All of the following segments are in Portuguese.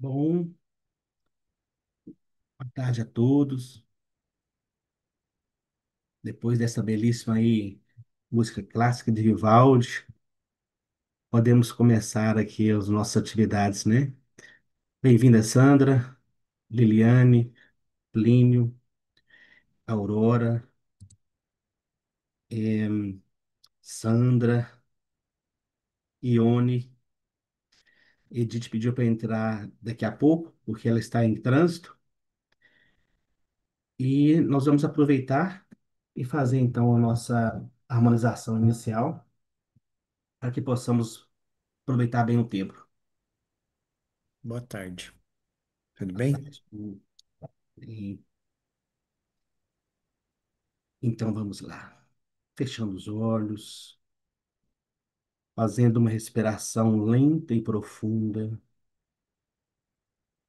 Bom, boa tarde a todos. Depois dessa belíssima aí música clássica de Vivaldi, podemos começar aqui as nossas atividades, né? Bem-vinda, Sandra, Liliane, Plínio, Aurora, Sandra, Ione. Edith pediu para entrar daqui a pouco, porque ela está em trânsito, e nós vamos aproveitar e fazer então a nossa harmonização inicial para que possamos aproveitar bem o tempo. Boa tarde. Tudo Boa bem? tarde. E, então vamos lá. Fechando os olhos, fazendo uma respiração lenta e profunda.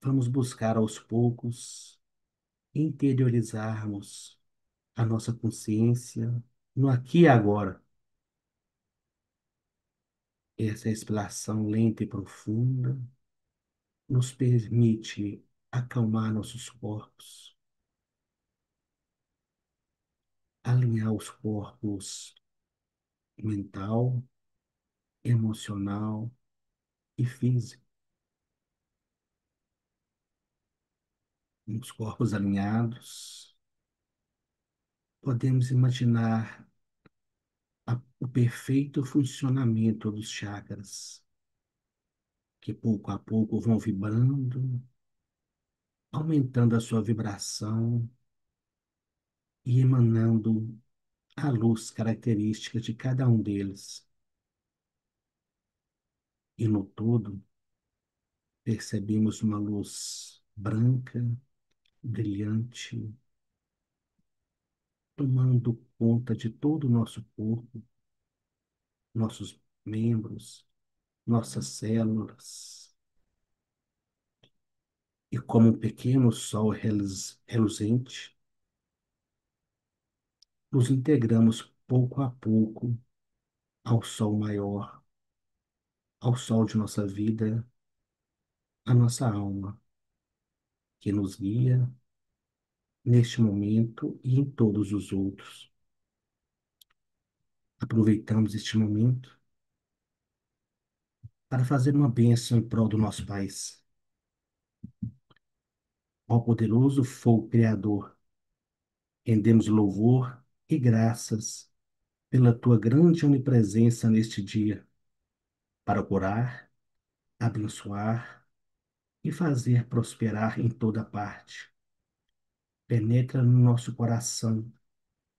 Vamos buscar aos poucos interiorizarmos a nossa consciência no aqui e agora. Essa respiração lenta e profunda nos permite acalmar nossos corpos, alinhar os corpos mental, emocional e físico. Os corpos alinhados, podemos imaginar o perfeito funcionamento dos chakras, que pouco a pouco vão vibrando, aumentando a sua vibração e emanando a luz característica de cada um deles. E no todo, percebemos uma luz branca, brilhante, tomando conta de todo o nosso corpo, nossos membros, nossas células. E como um pequeno sol reluzente, nos integramos pouco a pouco ao sol maior, ao sol de nossa vida, a nossa alma, que nos guia neste momento e em todos os outros. Aproveitamos este momento para fazer uma bênção em prol do nosso país. Ó poderoso fogo Criador, rendemos louvor e graças pela tua grande onipresença neste dia, para curar, abençoar e fazer prosperar em toda parte. Penetra no nosso coração,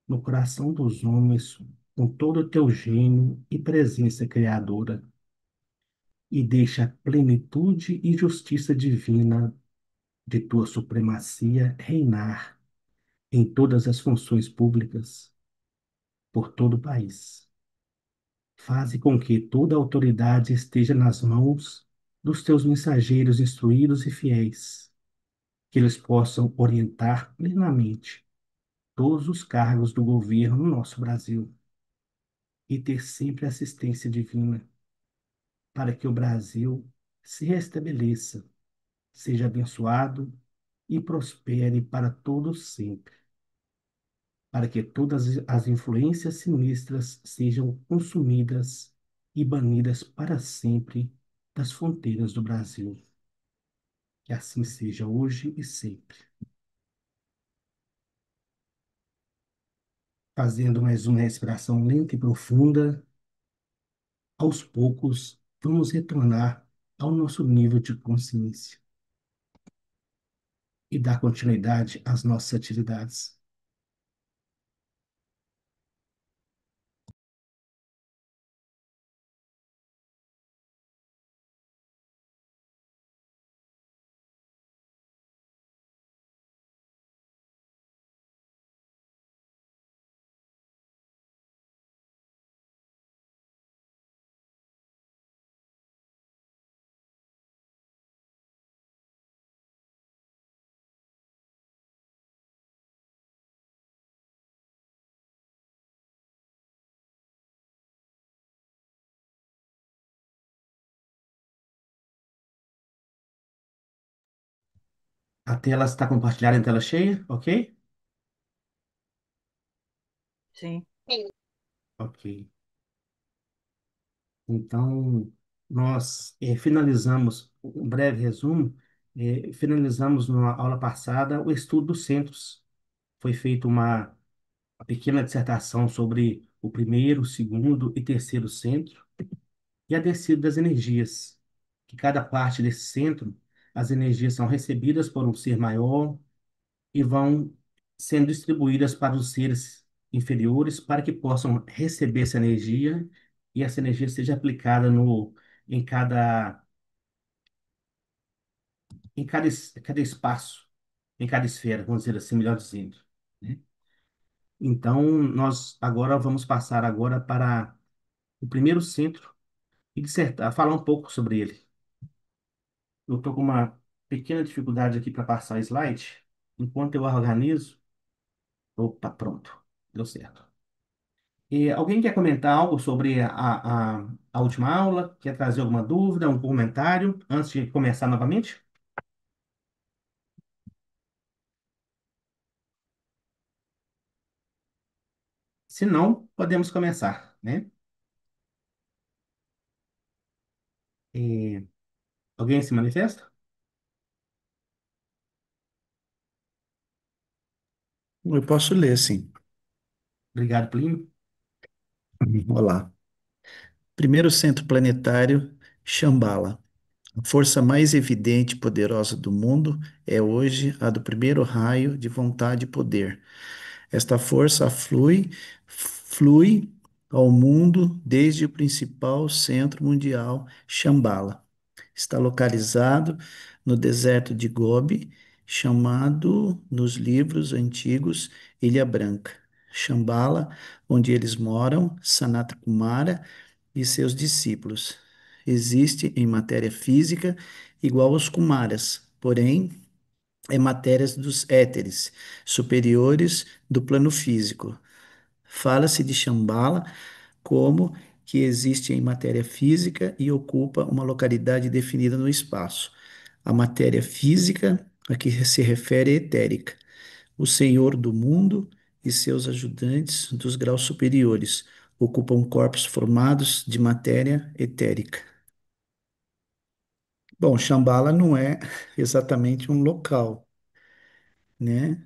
no coração dos homens, com todo o teu gênio e presença criadora, e deixa a plenitude e justiça divina de tua supremacia reinar em todas as funções públicas por todo o país. Faze com que toda a autoridade esteja nas mãos dos teus mensageiros instruídos e fiéis, que eles possam orientar plenamente todos os cargos do governo no nosso Brasil e ter sempre assistência divina para que o Brasil se restabeleça, seja abençoado e prospere para todos sempre, para que todas as influências sinistras sejam consumidas e banidas para sempre das fronteiras do Brasil. Que assim seja hoje e sempre. Fazendo mais uma respiração lenta e profunda, aos poucos vamos retornar ao nosso nível de consciência e dar continuidade às nossas atividades. A tela está compartilhada em tela cheia, ok? Sim. Ok. Então, nós finalizamos, um breve resumo, finalizamos na aula passada o estudo dos centros. Foi feita uma pequena dissertação sobre o primeiro, o segundo e terceiro centro e a descida das energias, que cada parte desse centro, as energias são recebidas por um ser maior e vão sendo distribuídas para os seres inferiores para que possam receber essa energia e essa energia seja aplicada em cada espaço, em cada esfera, vamos dizer assim, melhor dizendo, né? Então, nós agora vamos passar agora para o primeiro centro e dissertar, falar um pouco sobre ele. Eu estou com uma pequena dificuldade aqui para passar slide. Enquanto eu organizo, opa, pronto, deu certo. E alguém quer comentar algo sobre a última aula? Quer trazer alguma dúvida, um comentário antes de começar novamente? Se não, podemos começar, né? E alguém se manifesta? Eu posso ler, sim. Obrigado, Plínio. Olá. Primeiro centro planetário, Shambhala. A força mais evidente e poderosa do mundo é hoje a do primeiro raio de vontade e poder. Esta força flui ao mundo desde o principal centro mundial, Shambhala. Está localizado no deserto de Gobi, chamado nos livros antigos Ilha Branca. Shambhala, onde eles moram, Sanata Kumara e seus discípulos. Existe em matéria física igual aos Kumaras, porém é matérias dos éteres superiores do plano físico. Fala-se de Shambhala como que existe em matéria física e ocupa uma localidade definida no espaço. A matéria física a que se refere é etérica, o Senhor do mundo e seus ajudantes dos graus superiores ocupam corpos formados de matéria etérica. Bom, Shambhala não é exatamente um local, né?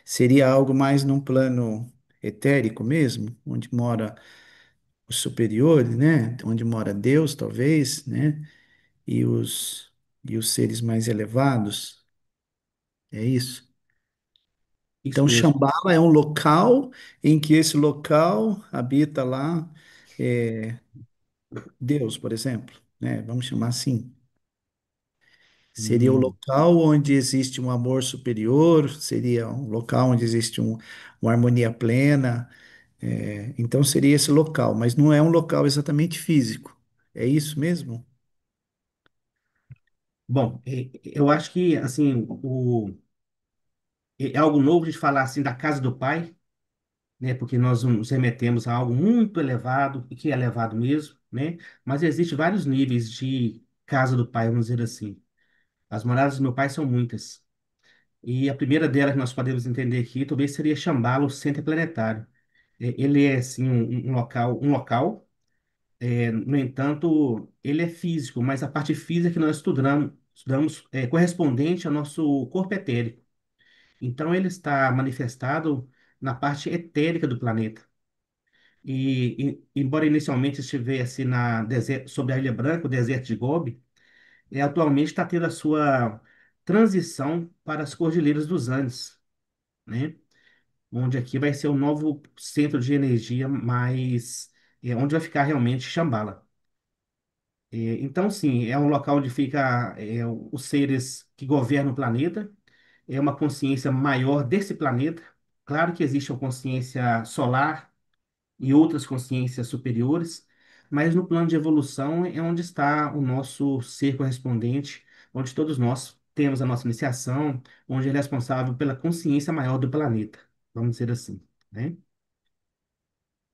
Seria algo mais num plano etérico mesmo, onde mora os superiores, né? Onde mora Deus, talvez, né? E os seres mais elevados. É isso. Isso Então, mesmo. Shambhala é um local em que esse local habita lá é, Deus, por exemplo, né? Vamos chamar assim. Seria o Hum, local onde existe um amor superior, seria um local onde existe uma harmonia plena. Então, seria esse local, mas não é um local exatamente físico. É isso mesmo? bom, eu acho que assim é algo novo de falar assim da casa do Pai, né? Porque nós nos remetemos a algo muito elevado, e que é elevado mesmo, né? Mas existem vários níveis de casa do Pai, vamos dizer assim. As moradas do meu pai são muitas. E a primeira delas que nós podemos entender aqui talvez seria Shambhala, o centro planetário. Ele é, assim, um local, no entanto, ele é físico, mas a parte física que nós estudamos é correspondente ao nosso corpo etérico. Então, ele está manifestado na parte etérica do planeta. Embora inicialmente estivesse sobre a Ilha Branca, o deserto de Gobi, atualmente está tendo a sua transição para as Cordilheiras dos Andes, né? Onde aqui vai ser o novo centro de energia onde vai ficar realmente Shambhala. Então, sim, é um local onde fica os seres que governam o planeta, é uma consciência maior desse planeta. Claro que existe uma consciência solar e outras consciências superiores, mas no plano de evolução é onde está o nosso ser correspondente, onde todos nós temos a nossa iniciação, onde ele é responsável pela consciência maior do planeta, vamos dizer assim, né?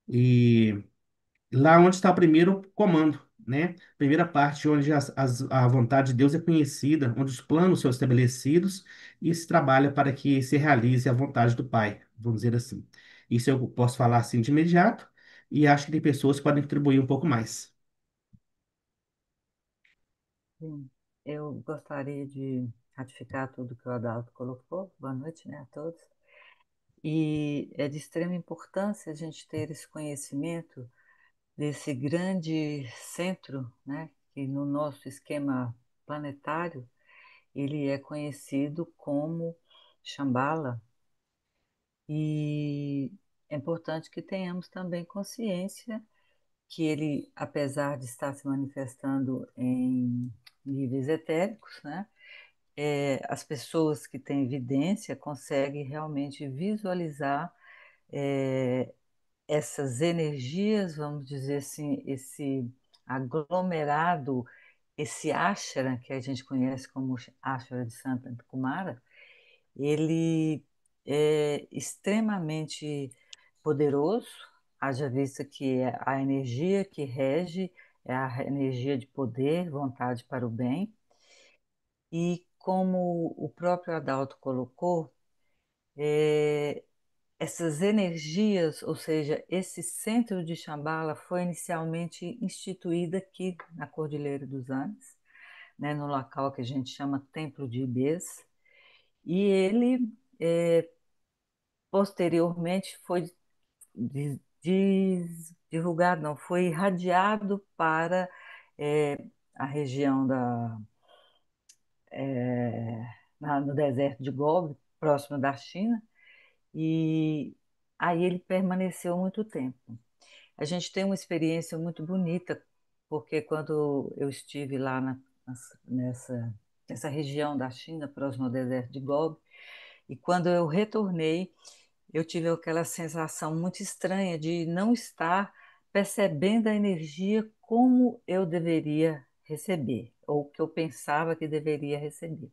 E lá onde está o primeiro comando. né? Primeira parte, onde a vontade de Deus é conhecida, onde os planos são estabelecidos e se trabalha para que se realize a vontade do Pai, vamos dizer assim. Isso eu posso falar assim de imediato e acho que tem pessoas que podem contribuir um pouco mais. Sim, eu gostaria de ratificar tudo que o Adalto colocou. Boa noite, né, a todos. E é de extrema importância a gente ter esse conhecimento desse grande centro, né, que no nosso esquema planetário ele é conhecido como Shambhala. E é importante que tenhamos também consciência que ele, apesar de estar se manifestando em níveis etéricos, né, as pessoas que têm evidência conseguem realmente visualizar é, essas energias, vamos dizer assim, esse aglomerado, esse ashram que a gente conhece como ashram de Santa Kumara, ele é extremamente poderoso, haja vista que é a energia que rege é a energia de poder, vontade para o bem, e como o próprio Adalto colocou, é, essas energias, ou seja, esse centro de Shambhala foi inicialmente instituído aqui na Cordilheira dos Andes, né, no local que a gente chama Templo de Ibês, e ele posteriormente foi divulgado, não, foi irradiado para a região no deserto de Gobi, próximo da China, e aí ele permaneceu muito tempo. A gente tem uma experiência muito bonita, porque quando eu estive lá nessa região da China, próximo ao deserto de Gobi, e quando eu retornei, eu tive aquela sensação muito estranha de não estar percebendo a energia como eu deveria receber, ou que eu pensava que deveria receber.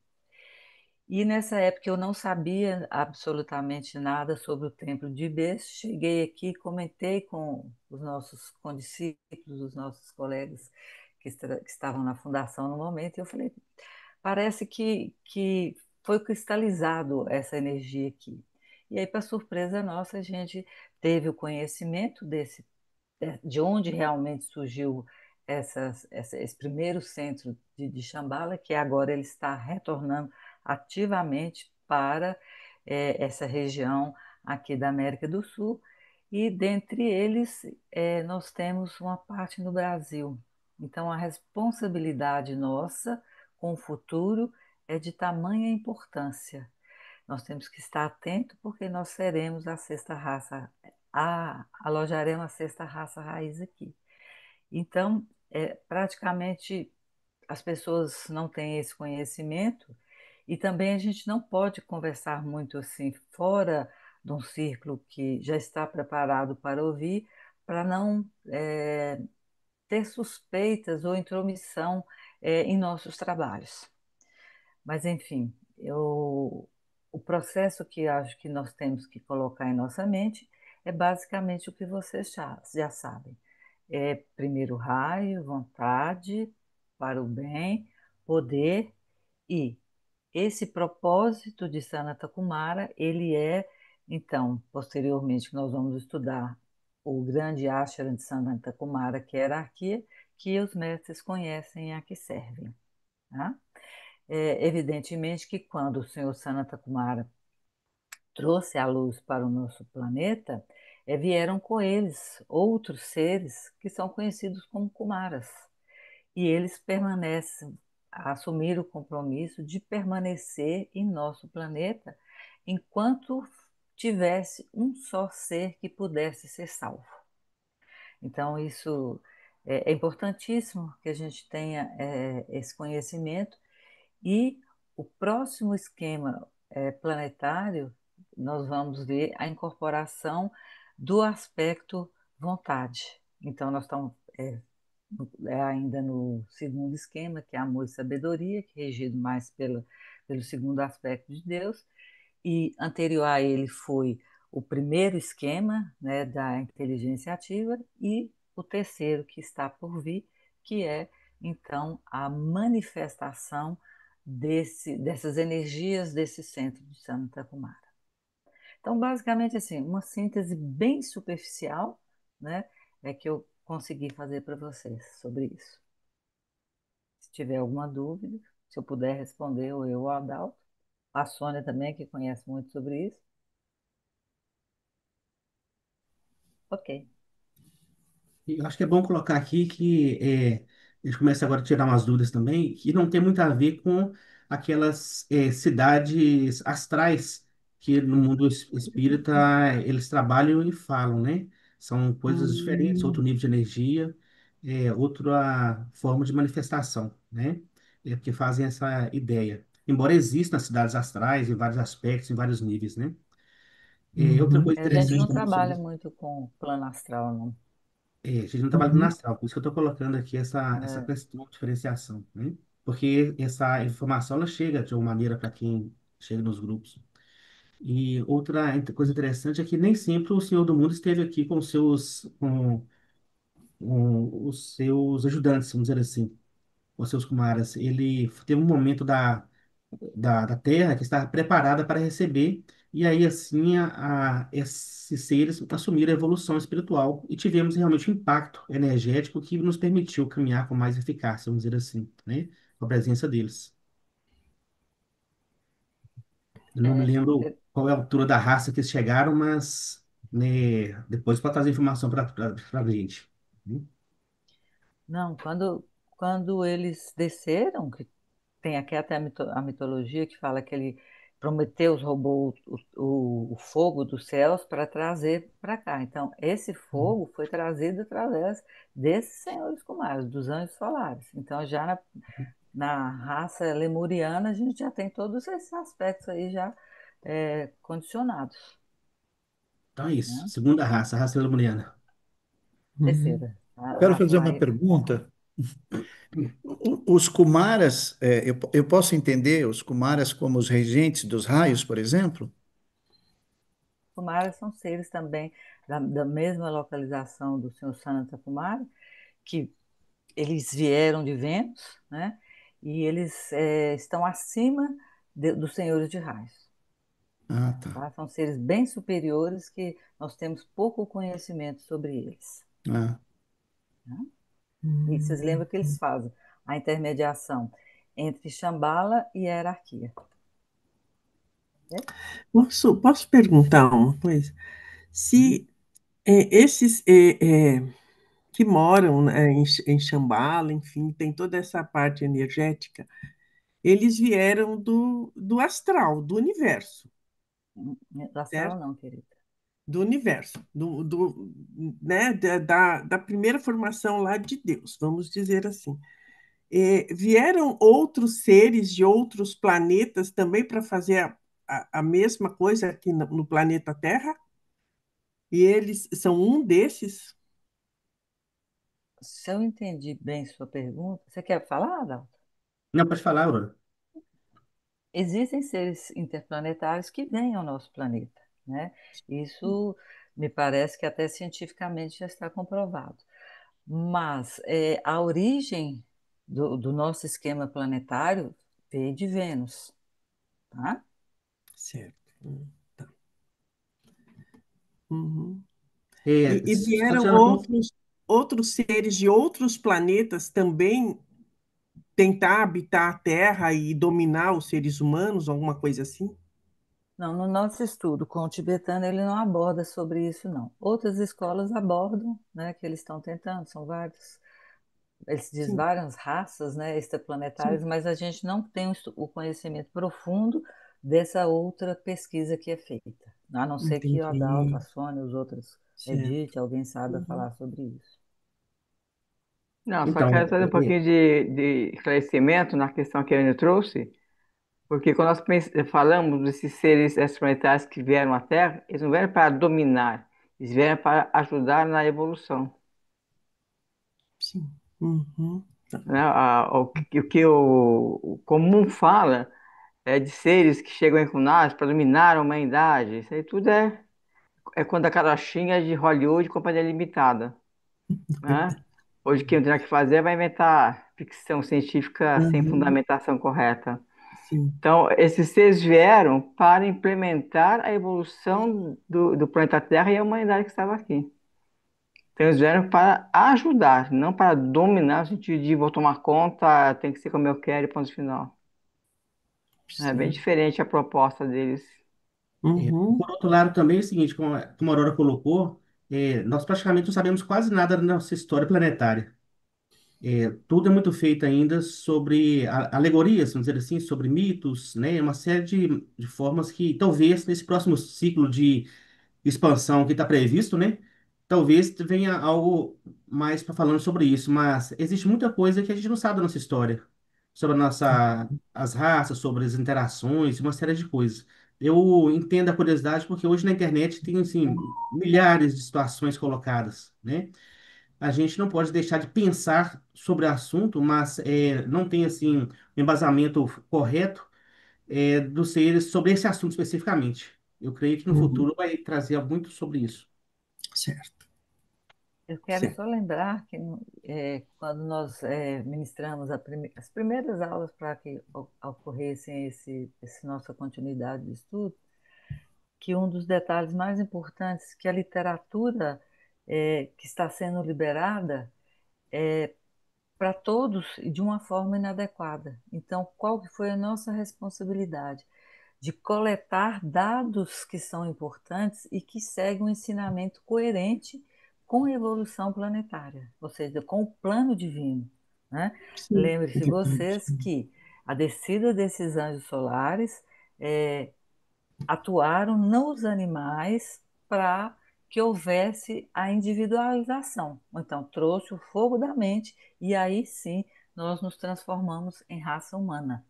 E nessa época eu não sabia absolutamente nada sobre o Templo de Ibês. Cheguei aqui, comentei com os nossos condiscípulos, os nossos colegas que estavam na fundação no momento, e eu falei, parece que foi cristalizado essa energia aqui. E aí, para surpresa nossa, a gente teve o conhecimento de onde realmente surgiu esse primeiro centro de Shambhala, que agora ele está retornando ativamente para essa região aqui da América do Sul, e dentre eles nós temos uma parte no Brasil. Então a responsabilidade nossa com o futuro é de tamanha importância. Nós temos que estar atentos porque nós seremos a sexta raça, alojaremos a sexta raça raiz aqui. Então, praticamente as pessoas não têm esse conhecimento e também a gente não pode conversar muito assim fora de um círculo que já está preparado para ouvir, para não ter suspeitas ou intromissão em nossos trabalhos. Mas, enfim, o processo que acho que nós temos que colocar em nossa mente é basicamente o que vocês já sabem. É primeiro raio, vontade para o bem, poder e esse propósito de Sanata Kumara, ele é, então, posteriormente nós vamos estudar o grande ashram de Sanata Kumara, que é a hierarquia, que os mestres conhecem e a que servem. Tá? Evidentemente que quando o senhor Sanata Kumara trouxe a luz para o nosso planeta, vieram com eles outros seres que são conhecidos como Kumaras. E eles permanecem, assumiram o compromisso de permanecer em nosso planeta enquanto tivesse um só ser que pudesse ser salvo. Então, isso é importantíssimo que a gente tenha esse conhecimento e o próximo esquema planetário, nós vamos ver a incorporação do aspecto vontade. Então, nós estamos ainda no segundo esquema, que é amor e sabedoria, que é regido mais pelo segundo aspecto de Deus, e anterior a ele foi o primeiro esquema, né, da inteligência ativa, e o terceiro que está por vir, que é, então, a manifestação dessas energias desse centro de Santa Kumara. Então, basicamente, assim, uma síntese bem superficial, né, é que eu consegui fazer para vocês sobre isso. Se tiver alguma dúvida, se eu puder responder, ou eu ou a Adalto, a Sônia também, que conhece muito sobre isso. Ok. E eu acho que é bom colocar aqui que a gente começa agora a tirar umas dúvidas também, que não tem muito a ver com aquelas cidades astrais que no mundo espírita eles trabalham e falam, né? São coisas diferentes, outro Hum, nível de energia, outra forma de manifestação, né? Que fazem essa ideia. Embora existam as cidades astrais em vários aspectos, em vários níveis, né? Outra uhum, coisa A gente interessante não também trabalha sobre muito com plano astral, não. a gente não trabalha no uhum. astral, por isso que eu estou colocando aqui essa É, questão de diferenciação, né? Porque essa informação ela chega de uma maneira para quem chega nos grupos. E outra coisa interessante é que nem sempre o Senhor do Mundo esteve aqui com os seus ajudantes, vamos dizer assim, com os seus kumaras. Ele teve um momento da Terra que estava preparada para receber, e aí assim esses seres assumiram a evolução espiritual e tivemos realmente um impacto energético que nos permitiu caminhar com mais eficácia, vamos dizer assim, né? Com a presença deles. Eu não me é, lembro é, qual é a altura da raça que eles chegaram, mas né, depois pode trazer informação para a gente. não, quando eles desceram, que tem aqui até a mitologia que fala que ele Prometeus roubou o fogo dos céus para trazer para cá. Então, esse fogo foi trazido através desses senhores Kumaras, dos anjos solares. Então, já na raça lemuriana, a gente já tem todos esses aspectos aí já condicionados, Então é isso. né? Segunda raça, a raça lemuriana. Uhum. Terceira, a Quero raça fazer uma mais. pergunta. Os Kumaras, eu posso entender os Kumaras como os regentes dos raios, por exemplo? Kumara são seres também da mesma localização do senhor Sanata Kumara, que eles vieram de Vênus, né? E eles estão acima dos senhores de raios, Ah, tá. tá? São seres bem superiores que nós temos pouco conhecimento sobre eles, Ah. né? E vocês Hum. lembram que eles fazem a intermediação entre Shambhala e a hierarquia, né? Posso perguntar uma coisa? Se esses que moram, né, em Shambhala, enfim, tem toda essa parte energética, eles vieram do astral, do universo, Do astral certo? não, querida. Do universo, né, da primeira formação lá de Deus, vamos dizer assim. Vieram outros seres de outros planetas também para fazer a mesma coisa aqui no planeta Terra? E eles são um desses? Se eu entendi bem sua pergunta, você quer falar, Adalto? Não, pode falar, Aurora. Existem seres interplanetários que vêm ao nosso planeta, né? Isso me parece que até cientificamente já está comprovado. Mas a origem do nosso esquema planetário veio de Vênus, tá? Certo. Tá. Uhum. E Só vieram tirando um. outros seres de outros planetas também tentar habitar a Terra e dominar os seres humanos, alguma coisa assim? Não, no nosso estudo com o tibetano ele não aborda sobre isso, não. Outras escolas abordam, né, que eles estão tentando, são vários. Eles dizem Sim, várias raças, né, sim, extraplanetárias, mas a gente não tem o conhecimento profundo dessa outra pesquisa que é feita. A não ser que o Adalto, a entendi. Sônia, os outros, Certo. Edith, alguém saiba Uhum. falar sobre isso. Não, só Então, quero trazer um pouquinho de esclarecimento na questão que a Anne trouxe, porque quando nós falamos desses seres extraplanetários que vieram à Terra, eles não vieram para dominar, eles vieram para ajudar na evolução. Sim. Uhum. Tá. Né? O comum fala é de seres que chegam encarnados para dominar a humanidade. Isso aí tudo é quando a carochinha de Hollywood e Companhia Limitada. Né? Hoje, quem não tem o que fazer vai inventar ficção científica sem Uhum. fundamentação correta. Sim. Então, esses seres vieram para implementar a evolução do planeta Terra e a humanidade que estava aqui. Então, eles vieram para ajudar, não para dominar, no sentido de vou tomar conta, tem que ser como eu quero e ponto final. É bem Sim. diferente a proposta deles. Uhum. Por outro lado, também é o seguinte, como a Aurora colocou, nós praticamente não sabemos quase nada da nossa história planetária. Tudo é muito feito ainda sobre alegorias, vamos dizer assim, sobre mitos, né? Uma série de formas que talvez nesse próximo ciclo de expansão que está previsto, né? Talvez venha algo mais para falando sobre isso, mas existe muita coisa que a gente não sabe da nossa história, sobre as raças, sobre as interações, uma série de coisas. Eu entendo a curiosidade porque hoje na internet tem assim milhares de situações colocadas, né? A gente não pode deixar de pensar sobre o assunto, mas não tem assim um embasamento correto dos seres sobre esse assunto especificamente. Eu creio que no Uhum. futuro vai trazer muito sobre isso. Certo, Eu quero certo. só lembrar que quando nós ministramos as primeiras aulas para que ocorressem esse nossa continuidade de estudo, que um dos detalhes mais importantes que a literatura que está sendo liberada para todos e de uma forma inadequada. Então, qual que foi a nossa responsabilidade? De coletar dados que são importantes e que seguem um ensinamento coerente com a evolução planetária, ou seja, com o plano divino. Né? Sim, é Lembre-se verdade. vocês que a descida desses anjos solares atuaram nos animais para que houvesse a individualização. Então, trouxe o fogo da mente e aí sim nós nos transformamos em raça humana.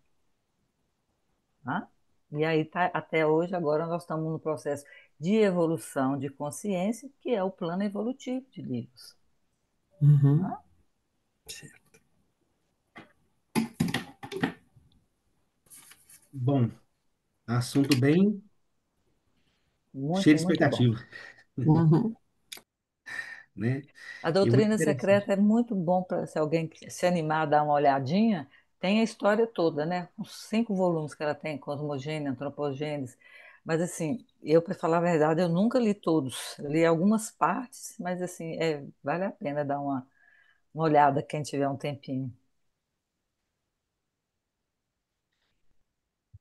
Tá? E aí, tá, até hoje, agora nós estamos no processo de evolução de consciência, que é o plano evolutivo de livros. Uhum. Tá? Certo. Bom, assunto bem cheio Muito, de muito bom. expectativa, Uhum. né? A E muito doutrina interessante. secreta é muito bom para se alguém se animar a dar uma olhadinha. Tem a história toda, né? Os 5 volumes que ela tem, Cosmogênese, Antropogênese. Mas, assim, eu, para falar a verdade, eu nunca li todos. Eu li algumas partes, mas, assim, vale a pena dar uma olhada quem tiver um tempinho.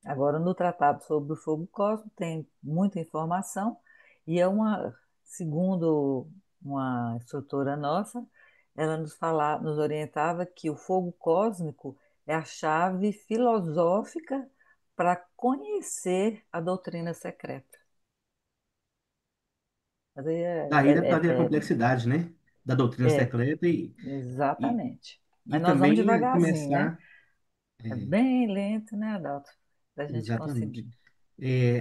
Agora, no Tratado sobre o Fogo Cósmico, tem muita informação e segundo uma instrutora nossa, ela nos orientava que o fogo cósmico é a chave filosófica para conhecer a doutrina secreta. Mas aí Daí dá para ver a complexidade, né? Da doutrina é, secreta e, exatamente. e Mas nós vamos também devagarzinho, né? começar. É é, bem lento, né, Adalto? Para a gente Exatamente. conseguir.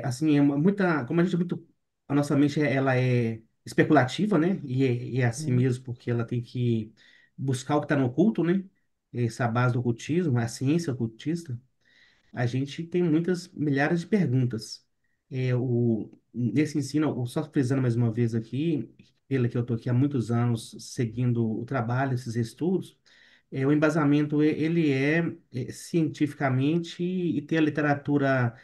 Assim, como a gente é muito, a nossa mente ela é especulativa, né? E é assim Hum, mesmo, porque ela tem que buscar o que está no oculto, né? Essa é a base do ocultismo, a ciência ocultista. A gente tem muitas milhares de perguntas. Nesse ensino, só frisando mais uma vez aqui, pela que eu estou aqui há muitos anos seguindo o trabalho, esses estudos, o embasamento ele é cientificamente e tem a literatura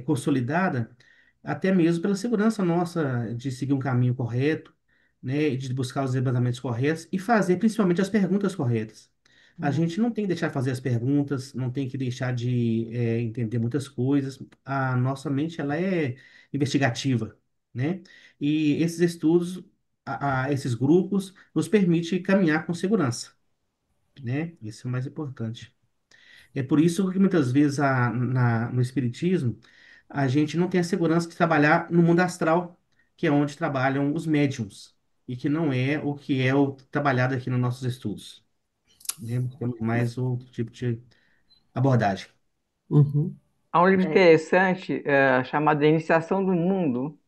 consolidada, até mesmo pela segurança nossa de seguir um caminho correto, né, de buscar os embasamentos corretos e fazer principalmente as perguntas corretas. A gente hum, não tem que deixar de fazer as perguntas, não tem que deixar de entender muitas coisas. A nossa mente ela é investigativa, né? E esses estudos, esses grupos, nos permite caminhar com segurança, né? Isso é o mais importante. É por isso que muitas vezes no Espiritismo a gente não tem a segurança de trabalhar no mundo astral, que é onde trabalham os médiums, e que não é o que é o trabalhado aqui nos nossos estudos, né? Temos mais outro tipo de abordagem. Uhum. Há um livro é, interessante chamado Iniciação do Mundo,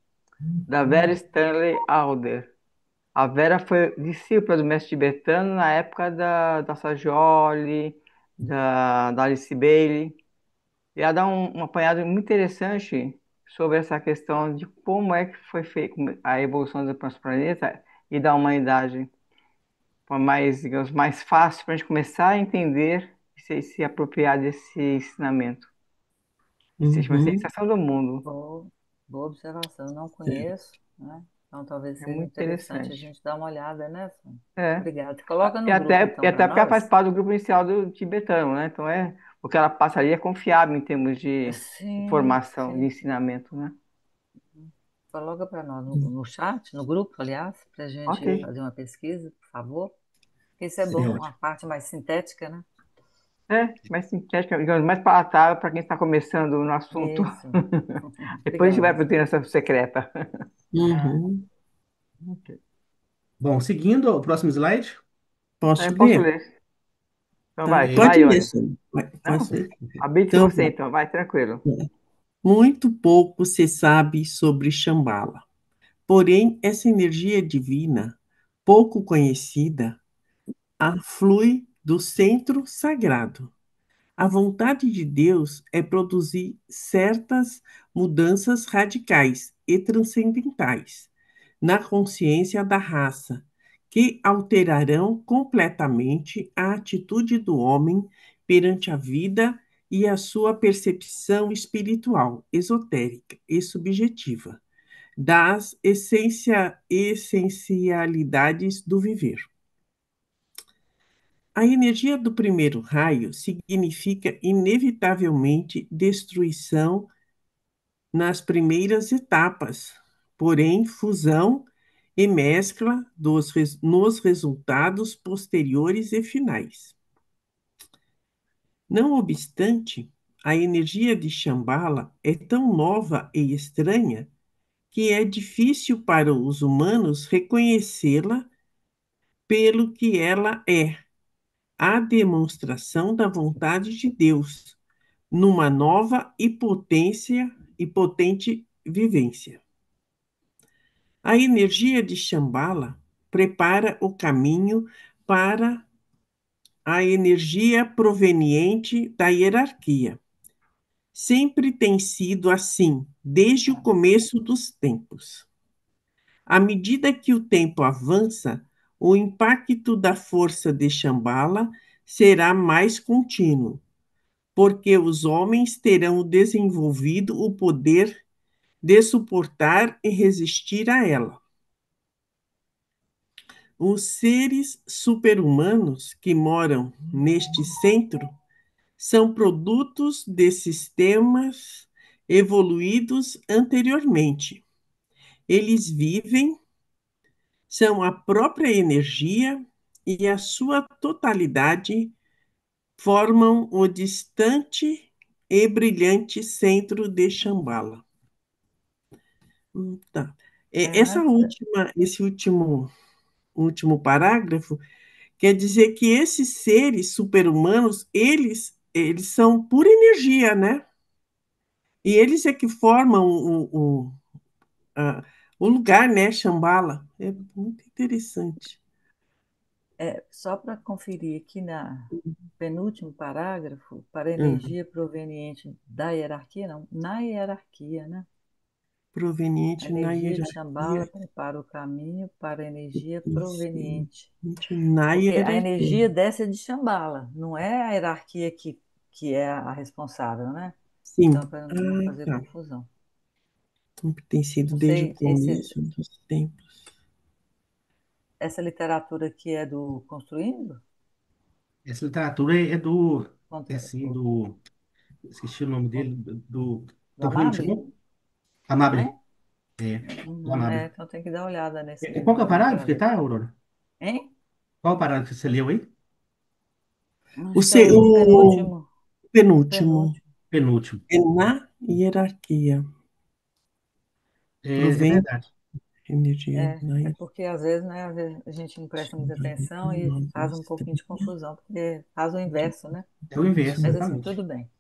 da Vera Uhum. Stanley Alder. A Vera foi discípula do mestre tibetano na época da Sajoli, da Alice Bailey. E ela dá um apanhado muito interessante sobre essa questão de como é que foi feita a evolução do nosso planeta e da humanidade. forma mais, digamos, mais fácil para a gente começar a entender e se apropriar desse ensinamento. Existe uma Uhum. sensação do mundo. Boa, boa observação. Eu não É. conheço, né? Então talvez É seja muito interessante a interessante. gente dar uma olhada, né, Sônia? É. Obrigada. Coloca E no grupo até, e então para até porque ela faz nós. parte do grupo inicial do tibetano, né? Então o que ela passaria é confiável em termos de Sim, formação, de sim. ensinamento, né? Coloca para nós no chat, no grupo, aliás, para a Ok. gente fazer uma pesquisa, por favor. Isso é Seria bom, uma ótimo. parte mais sintética, né? Mais sintética, digamos, mais palatável para quem está começando no assunto. Isso. Depois a gente vai Obrigada, para a Sônia. integração secreta. Ah, Uhum. Ok. Bom, seguindo o próximo slide. Posso Posso ler? ler. Então Tá. vai, Pode vai, ler, Ione. Sônia. Não, Posso ler? habilite Então, você então, vai, tranquilo. muito pouco se sabe sobre Shambhala. Porém, essa energia divina, pouco conhecida, aflui do centro sagrado. A vontade de Deus é produzir certas mudanças radicais e transcendentais na consciência da raça, que alterarão completamente a atitude do homem perante a vida e a sua percepção espiritual, esotérica e subjetiva das essencialidades do viver. A energia do primeiro raio significa inevitavelmente destruição nas primeiras etapas, porém fusão e mescla nos resultados posteriores e finais. Não obstante, a energia de Shambhala é tão nova e estranha que é difícil para os humanos reconhecê-la pelo que ela é, a demonstração da vontade de Deus numa nova e potente vivência. A energia de Shambhala prepara o caminho para a energia proveniente da hierarquia. Sempre tem sido assim, desde o começo dos tempos. À medida que o tempo avança, o impacto da força de Shambhala será mais contínuo, porque os homens terão desenvolvido o poder de suportar e resistir a ela. Os seres super-humanos que moram neste centro são produtos de sistemas evoluídos anteriormente. Eles vivem, são a própria energia e a sua totalidade formam o distante e brilhante centro de Shambhala. Tá. essa, Esse último parágrafo quer dizer que esses seres super-humanos, eles são pura energia, né? E eles é que formam a- o lugar, né? Shambhala. É muito interessante. só para conferir aqui na penúltimo parágrafo, para a Hum, energia proveniente da hierarquia, não, na hierarquia, né? A proveniente na energia de hierarquia. Shambhala prepara o caminho para a energia proveniente. Na Porque a hierarquia. energia desce de Shambhala, não é a hierarquia que é a responsável, né? Sim. Então, para não Ah, fazer tá. confusão. Tem sido Não desde o sei, começo dos tempos. essa literatura aqui é do Construindo? Essa literatura é do, é Contra, assim, do, esqueci o nome dele, do como Amable? chamou? Amable, Hein? é, do Amable. Então tem que dar uma olhada nesse Qual que é o livro aí parágrafo para que ver. tá, Aurora? Hein? Qual o parágrafo que você leu aí? O, Acho que é se- o o penúltimo. penúltimo Penúltimo. Penúltimo. é na hierarquia. É Provém verdade. energia na É porque às vezes, né, às vezes a gente não presta muita atenção e faz um pouquinho de confusão, porque faz o inverso, né? É o inverso, Mas assim, exatamente. tudo bem.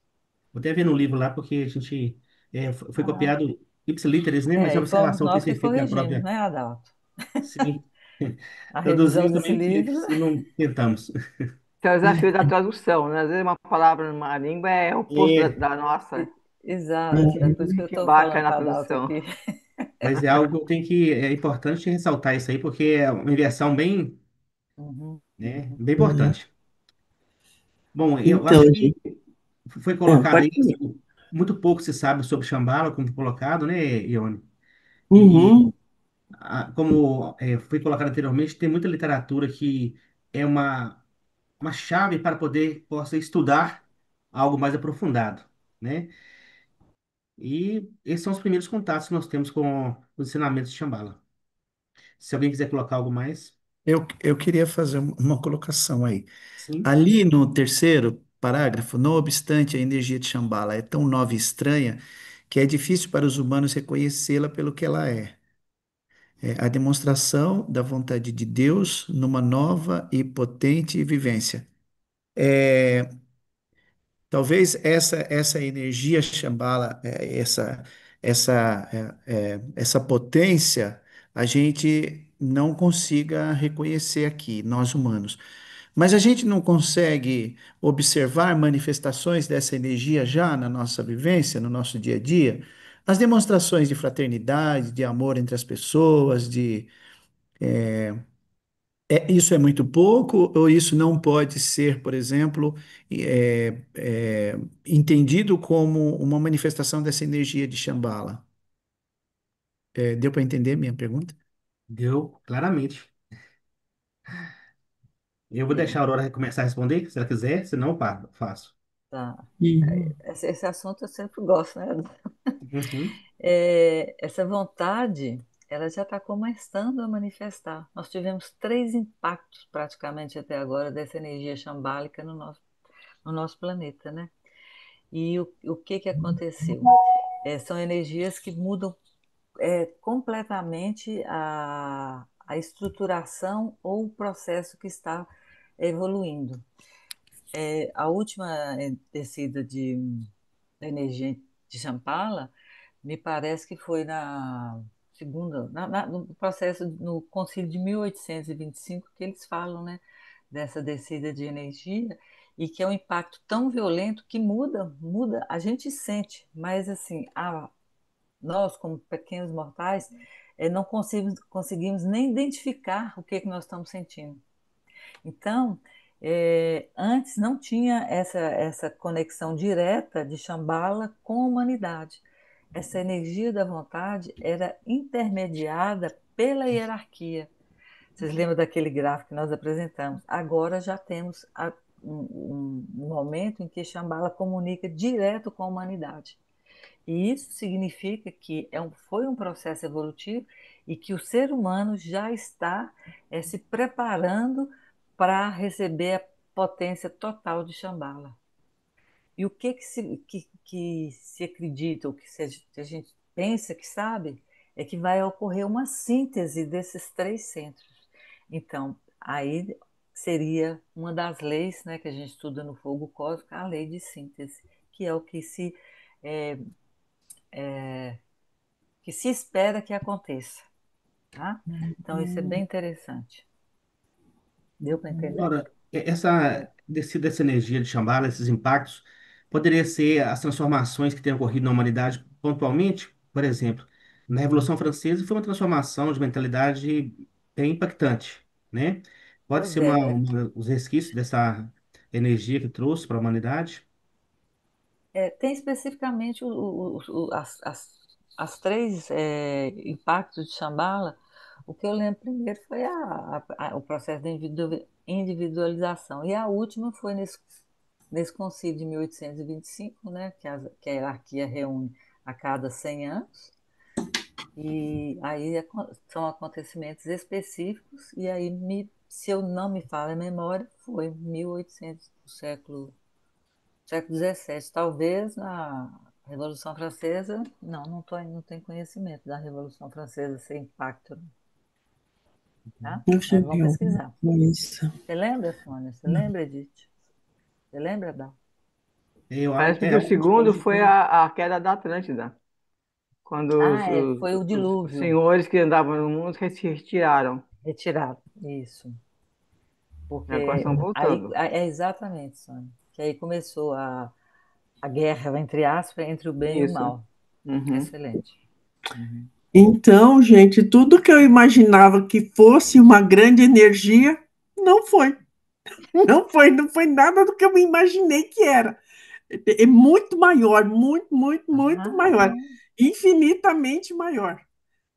Vou até ver no livro lá, porque a gente foi Ah, copiado ipsiliteris, né? Mas é e fomos observação que nós tem que sido feita na corrigimos, própria. né, Adalto? Sim. A revisão Traduzimos desse também livro. ipsiliteris e não tentamos. Esse é o desafio da tradução, né? Às vezes uma palavra numa língua é o oposto da, É, da nossa. Exato, é por isso que eu Que estou baca falando na para a Adalto tradução. aqui. mas é algo que eu tenho que. É importante ressaltar isso aí, porque é uma inversão bem. Uhum. né? Bem Uhum. importante. Bom, eu Então, acho que gente, foi colocado pode aí, falar. muito pouco se sabe sobre Shambhala, como foi colocado, né, Ione? E Uhum. como foi colocado anteriormente, tem muita literatura que é uma chave para poder possa estudar algo mais aprofundado, né? E esses são os primeiros contatos que nós temos com os ensinamentos de Shambhala. Se alguém quiser colocar algo mais, Eu queria fazer uma colocação aí. sim. Ali no terceiro parágrafo, não obstante a energia de Shambhala é tão nova e estranha que é difícil para os humanos reconhecê-la pelo que ela é. É a demonstração da vontade de Deus numa nova e potente vivência. É, talvez essa energia Shambhala, essa potência, a gente não consiga reconhecer aqui, nós humanos. Mas a gente não consegue observar manifestações dessa energia já na nossa vivência, no nosso dia a dia? As demonstrações de fraternidade, de amor entre as pessoas, isso é muito pouco, ou isso não pode ser, por exemplo, entendido como uma manifestação dessa energia de Shambhala? Deu para entender minha pergunta? Deu claramente. Eu vou deixar a É, Aurora começar a responder, se ela quiser, senão eu paro, faço. tá. Uhum. Esse assunto eu sempre gosto, né? Uhum. Essa vontade, ela já está começando a manifestar. Nós tivemos três impactos praticamente até agora dessa energia xambálica no nosso planeta, né? E o que que aconteceu? São energias que mudam completamente a estruturação ou o processo que está evoluindo. A última descida da energia de Shambhala, me parece que foi na segunda, no processo, no concílio de 1825, que eles falam, né, dessa descida de energia, e que é um impacto tão violento que muda, a gente sente, mas assim, nós, como pequenos mortais, não conseguimos nem identificar o que nós estamos sentindo. Então, antes não tinha essa conexão direta de Shambhala com a humanidade. Essa energia da vontade era intermediada pela hierarquia. Vocês lembram daquele gráfico que nós apresentamos? Agora já temos um momento em que Shambhala comunica direto com a humanidade. E isso significa que foi um processo evolutivo e que o ser humano já está se preparando para receber a potência total de Shambhala. E o que se acredita, o que a gente pensa que sabe, é que vai ocorrer uma síntese desses três centros. Então, aí seria uma das leis, né, que a gente estuda no fogo cósmico, a lei de síntese, que é o é, que se espera que aconteça, tá? Então, isso é bem interessante. Deu para entender? Agora, essa descida dessa energia de Shambhala, esses impactos, poderia ser as transformações que têm ocorrido na humanidade pontualmente? Por exemplo, na Revolução Francesa foi uma transformação de mentalidade bem impactante, né? Pode Pois ser é. os resquícios dessa energia que trouxe para a humanidade? Tem especificamente as três impactos de Shambhala. O que eu lembro primeiro foi o processo de individualização. E a última foi nesse concílio de 1825, né, que a hierarquia reúne a cada 100 anos. E aí são acontecimentos específicos, e aí, se eu não me falha a memória, foi 1800, século XVII. Talvez na Revolução Francesa, não tenho conhecimento da Revolução Francesa sem impacto, tá? Eu Mas cheguei vamos a pesquisar. isso. Você lembra, Sônia? Você lembra, Edith? Você lembra, Dal? Parece que o Algo que segundo hoje foi tem. a queda da Atlântida, quando Foi o os dilúvio senhores que andavam no mundo se retiraram. retirado. Isso. Agora Porque estão aí voltando. é exatamente, Sônia. Que aí começou a guerra, entre aspas, entre o bem e o Isso. mal. Uhum. Excelente. Uhum. Então, gente, tudo que eu imaginava que fosse uma grande energia, não foi. Não foi nada do que eu me imaginei que era. É muito maior, muito maior, Ah, infinitamente maior.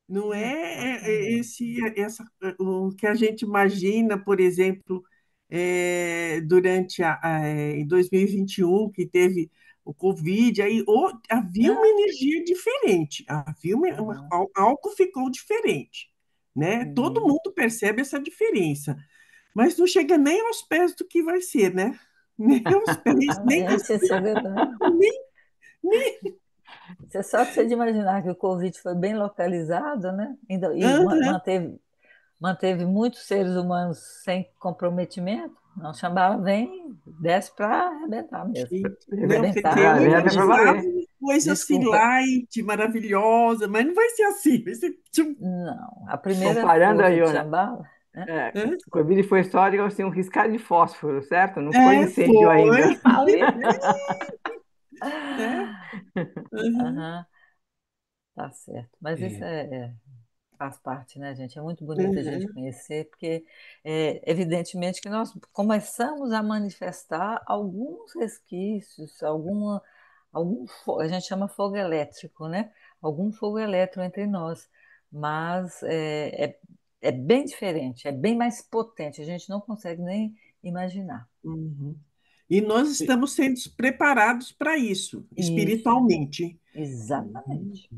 Não exatamente. o que a gente imagina, por exemplo, durante em 2021, que teve o Covid, havia uma Ah, energia diferente, aham, algo ficou diferente, né? Todo sim. mundo percebe essa diferença, mas não chega nem aos pés do que vai ser, né? Nem aos pés, nem, Exatamente, esse é verdade. nem, nem. Você só de você de imaginar que o Covid foi bem localizado, né? E Aham. manteve muitos seres humanos sem comprometimento. Não chamava, vem, desce para arrebentar mesmo. Gente, não, eu Rebentar, imaginava Ver. uma coisa assim, desculpa. light, maravilhosa, mas não vai ser assim, vai ser tipo, Não, a primeira Comparando a força de Iona, Shambhala, né? hã? o Covid foi só, digamos assim, um riscado de fósforo, certo? Não foi incêndio ainda. Foi, Ali. né? Uhum, Aham, tá certo. Mas isso É, faz parte, né, gente? É muito bonito a gente uhum, conhecer, porque evidentemente que nós começamos a manifestar alguns resquícios, a gente chama fogo elétrico, né? Algum fogo elétrico entre nós, mas é bem diferente, é bem mais potente, a gente não consegue nem imaginar. uhum. E nós estamos sendo preparados para isso, Isso, espiritualmente. exatamente.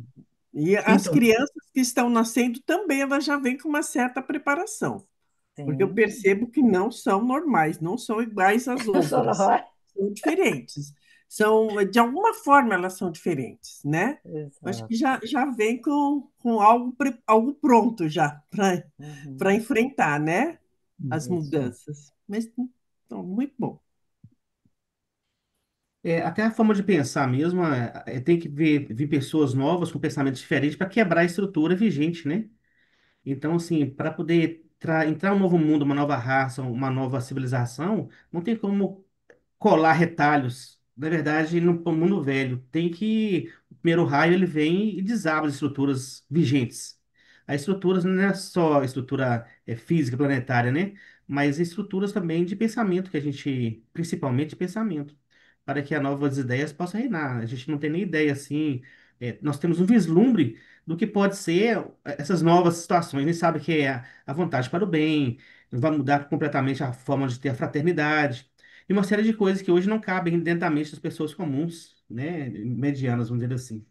E as Então, crianças que estão nascendo também, elas já vêm com uma certa preparação. Porque eu Sim, percebo que não são normais, não são iguais às só não outras, vai. são diferentes. De alguma forma, elas são diferentes, né? Acho que Exato. já vem com algo, algo pronto já para Uhum. enfrentar, né? As Isso. mudanças. Mas então, muito bom. até a forma de pensar mesmo, tem que vir pessoas novas com pensamentos diferentes para quebrar a estrutura vigente, né? Então, assim, para poder entrar um novo mundo, uma nova raça, uma nova civilização, não tem como colar retalhos. Na verdade, no mundo velho, tem que o primeiro raio ele vem e desaba as estruturas vigentes. As estruturas não é só estrutura física, planetária, né? Mas estruturas também de pensamento, que a gente, principalmente de pensamento, para que as novas ideias possam reinar. A gente não tem nem ideia assim. Nós temos um vislumbre do que pode ser essas novas situações. A gente sabe que é a vontade para o bem, vai mudar completamente a forma de ter a fraternidade e uma série de coisas que hoje não cabem dentro da mente das pessoas comuns, né? Medianas, vamos dizer assim.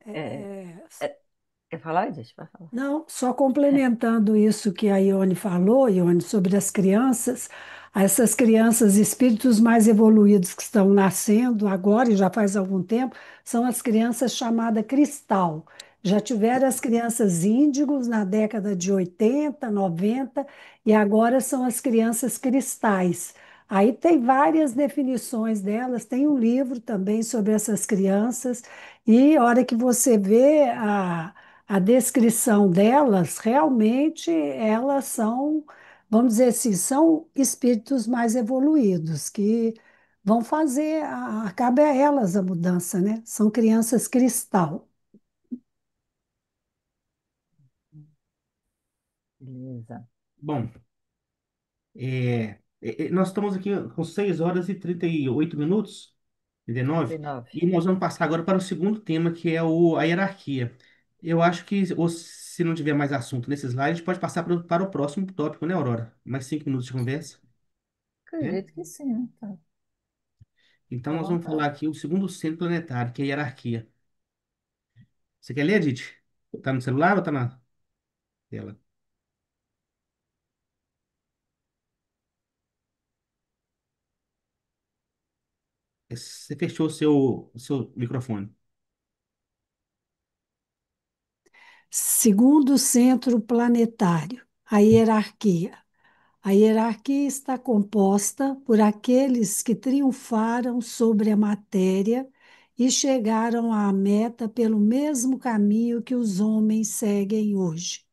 É, É, quer falar, gente? Vai falar. não, só complementando isso que a Ione falou, Ione, sobre as crianças, essas crianças, espíritos mais evoluídos que estão nascendo agora e já faz algum tempo, são as crianças chamadas cristal. Já tiveram as crianças índigos na década de 80, 90 e agora são as crianças cristais. Aí tem várias definições delas, tem um livro também sobre essas crianças, e a hora que você vê a descrição delas, realmente elas são, vamos dizer assim, são espíritos mais evoluídos, que vão fazer, cabe a elas a mudança, né? São crianças cristal. Beleza. Bom, nós estamos aqui com 6 horas e 38 minutos, 39, 39. e nós vamos passar agora para o segundo tema, que é a hierarquia. Eu acho que, ou se não tiver mais assunto nesse slide, a gente pode passar para o próximo tópico, né, Aurora? Mais 5 minutos de conversa, né? Acredito que sim, né? Tá, Então, fica à nós vamos falar vontade. aqui o segundo centro planetário, que é a hierarquia. Você quer ler, Edith? Tá no celular ou tá na tela? Você fechou o seu microfone. Segundo centro planetário, a hierarquia. A hierarquia está composta por aqueles que triunfaram sobre a matéria e chegaram à meta pelo mesmo caminho que os homens seguem hoje.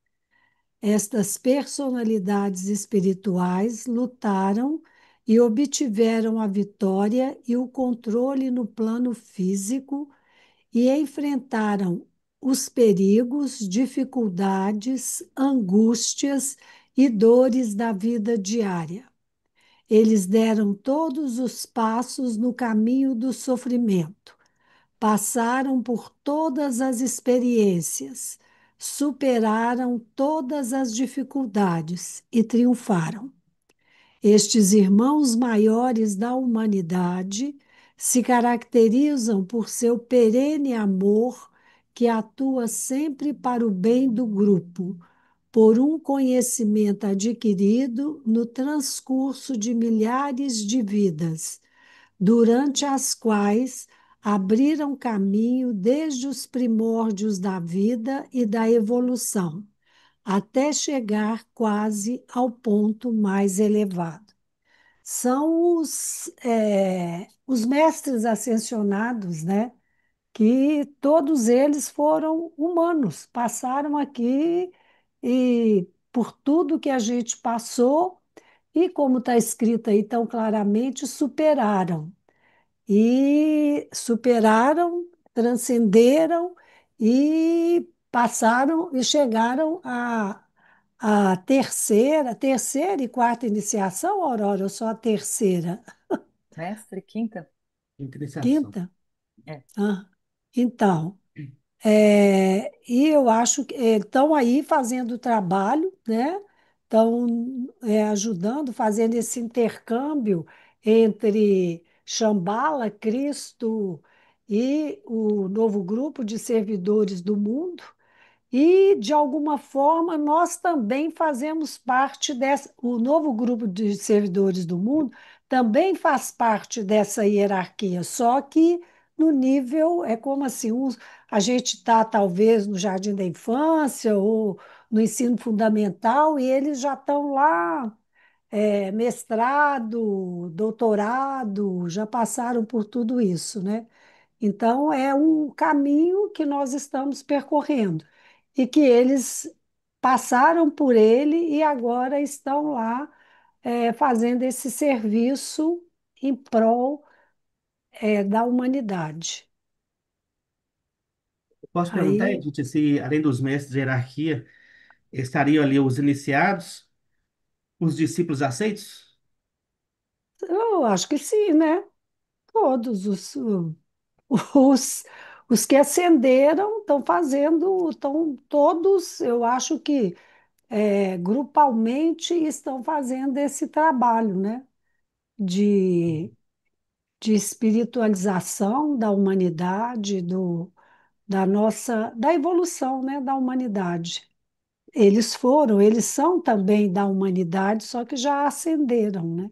Estas personalidades espirituais lutaram e obtiveram a vitória e o controle no plano físico e enfrentaram os perigos, dificuldades, angústias e dores da vida diária. Eles deram todos os passos no caminho do sofrimento, passaram por todas as experiências, superaram todas as dificuldades e triunfaram. Estes irmãos maiores da humanidade se caracterizam por seu perene amor que atua sempre para o bem do grupo, por um conhecimento adquirido no transcurso de milhares de vidas, durante as quais abriram caminho desde os primórdios da vida e da evolução, até chegar quase ao ponto mais elevado. São os mestres ascensionados, né? Que todos eles foram humanos, passaram aqui e por tudo que a gente passou, e como está escrito aí tão claramente, superaram, transcenderam e passaram e chegaram à terceira e quarta iniciação, Aurora, ou só a terceira? Mestre, quinta? Interessação. Quinta? É. Ah, então, e eu acho que estão aí fazendo o trabalho, né? Estão ajudando, fazendo esse intercâmbio entre Shambhala, Cristo e o novo grupo de servidores do mundo. E, de alguma forma, nós também fazemos parte dessa. O novo grupo de servidores do mundo também faz parte dessa hierarquia, só que no nível, é como assim, a gente está talvez no jardim da infância ou no ensino fundamental e eles já estão lá, mestrado, doutorado, já passaram por tudo isso, né? Então, é um caminho que nós estamos percorrendo e que eles passaram por ele e agora estão lá, fazendo esse serviço em prol, da humanidade. Posso perguntar, Aí, Edith, se além dos mestres de hierarquia, estariam ali os iniciados, os discípulos aceitos? eu acho que sim, né? Todos os, os que ascenderam estão fazendo, estão todos, eu acho que grupalmente estão fazendo esse trabalho, né? De, de espiritualização da humanidade, da evolução, né? Da humanidade. Eles são também da humanidade, só que já ascenderam, né?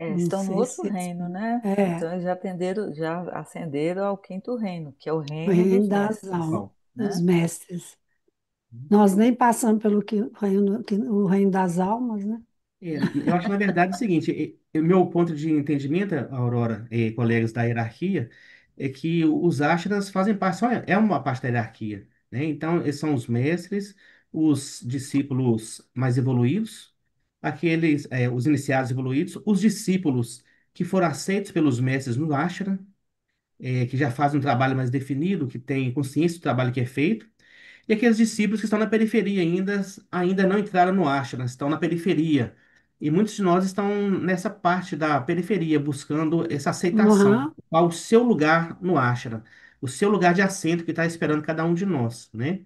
Não Estão no sei outro se reino, né? é Então eles já ascenderam ao quinto reino, que é o o reino reino dos das mestres, almas, Qual? dos né? mestres. Nós nem passamos pelo o reino das almas, né? Eu acho, na verdade, o seguinte: o meu ponto de entendimento, Aurora e colegas da hierarquia, é que os ashras fazem parte, é uma parte da hierarquia, né? Então, eles são os mestres, os discípulos mais evoluídos, os iniciados evoluídos, os discípulos que foram aceitos pelos mestres no ashram, que já fazem um trabalho mais definido, que têm consciência do trabalho que é feito, e aqueles discípulos que estão na periferia ainda não entraram no ashram, estão na periferia. E muitos de nós estão nessa parte da periferia, buscando essa aceitação. Uhum. Qual o seu lugar no ashram? O seu lugar de assento que está esperando cada um de nós, né?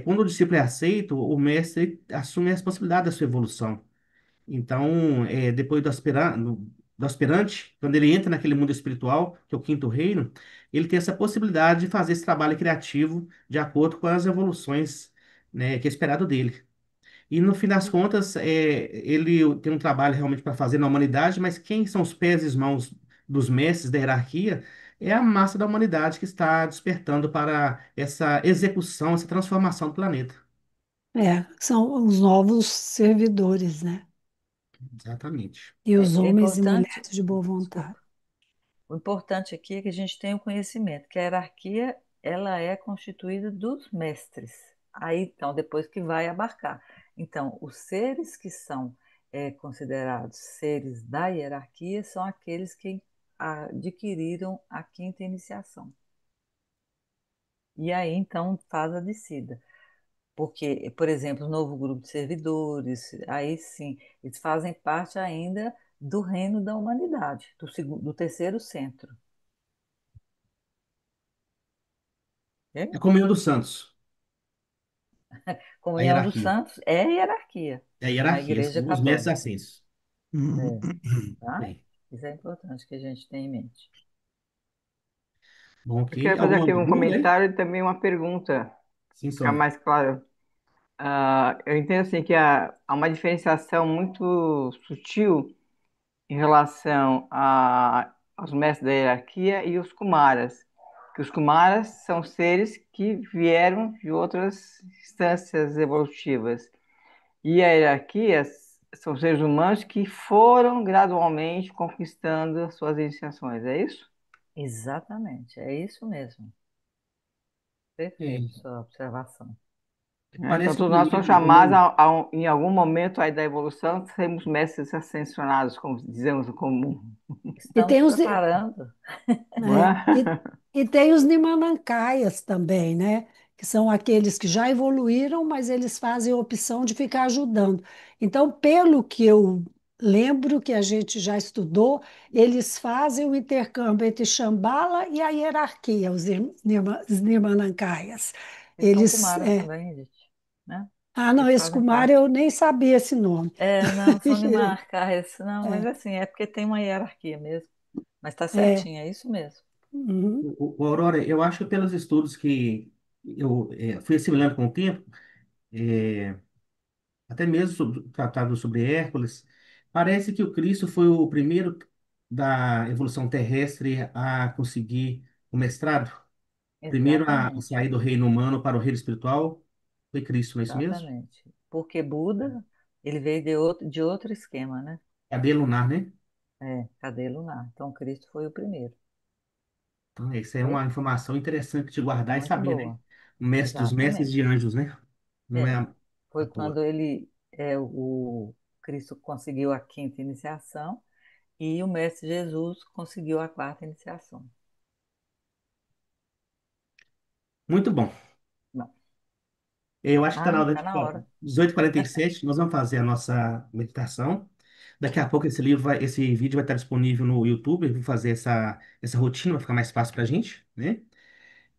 Quando o discípulo é aceito, o mestre assume a responsabilidade da sua evolução. Então, depois do aspirante, quando ele entra naquele mundo espiritual, que é o quinto reino, ele tem essa possibilidade de fazer esse trabalho criativo de acordo com as evoluções, né, que é esperado dele. E no fim das contas, ele tem um trabalho realmente para fazer na humanidade, mas quem são os pés e as mãos dos mestres da hierarquia é a massa da humanidade que está despertando para essa execução, essa transformação do planeta. São os novos servidores, né? Exatamente. E os É homens e importante, mulheres de boa vontade. desculpa, o importante aqui é que a gente tenha o conhecimento, que a hierarquia ela é constituída dos mestres. Aí, então, depois que vai abarcar. Então, os seres que são considerados seres da hierarquia são aqueles que adquiriram a quinta iniciação. E aí, então, faz a descida. Porque, por exemplo, o novo grupo de servidores, aí sim, eles fazem parte ainda do reino da humanidade, do terceiro centro. É Entendeu? comunhão dos santos, a Comunhão dos hierarquia. Santos é hierarquia É a na hierarquia, Igreja são os mestres Católica. ascensos. É, tá? Bem, Isso é importante que a gente tenha em mente. bom, Eu ok. quero fazer Alguma aqui um dúvida aí? comentário e também uma pergunta, Sim, ficar Sônia. mais claro. Eu entendo assim que há uma diferenciação muito sutil em relação aos mestres da hierarquia e os Kumaras. Que os Kumaras são seres que vieram de outras instâncias evolutivas. E a hierarquia são seres humanos que foram gradualmente conquistando as suas iniciações, é isso? Exatamente, é isso mesmo. Perfeito, É, sua observação. Né? Então, parece todos nós somos comigo, chamados em algum momento aí da evolução, sermos mestres ascensionados, como dizemos no comum, E Estamos tem os, preparando. não É, é? e tem os Nimanankayas também, né? Que são aqueles que já evoluíram, mas eles fazem a opção de ficar ajudando. Então, pelo que eu lembro que a gente já estudou, eles fazem o intercâmbio entre Shambhala e a hierarquia, os Nimanankayas. Eles são Eles, Kumaras também, Edith, né? não, Eles esse fazem Kumar parte. eu nem sabia esse nome. É, não, são Nimanakayas, não, mas É, assim, é porque tem uma hierarquia mesmo. Mas tá é, certinho, é isso mesmo. uhum, Aurora, eu acho que pelos estudos que eu fui assimilando com o tempo, é, até mesmo sobre, tratado sobre Hércules, parece que o Cristo foi o primeiro da evolução terrestre a conseguir o mestrado. Primeiro a Exatamente, sair do reino humano para o reino espiritual foi Cristo, não é isso mesmo? exatamente. Porque Buda, ele veio de outro esquema, né? Cadeia lunar, né? É, cadeia lunar. Então, Cristo foi o primeiro. Então, isso é Ok? uma informação interessante de guardar e Muito saber, né? boa. O mestre dos mestres de Exatamente. anjos, né? Não é É. à Foi toa. quando o Cristo conseguiu a quinta iniciação e o Mestre Jesus conseguiu a quarta iniciação. Muito bom. Bom, Eu acho que está na hora tá de na hora. 18h47, nós vamos fazer a nossa meditação. Daqui a pouco esse vídeo vai estar disponível no YouTube. Eu vou fazer essa rotina, vai ficar mais fácil para a gente, né?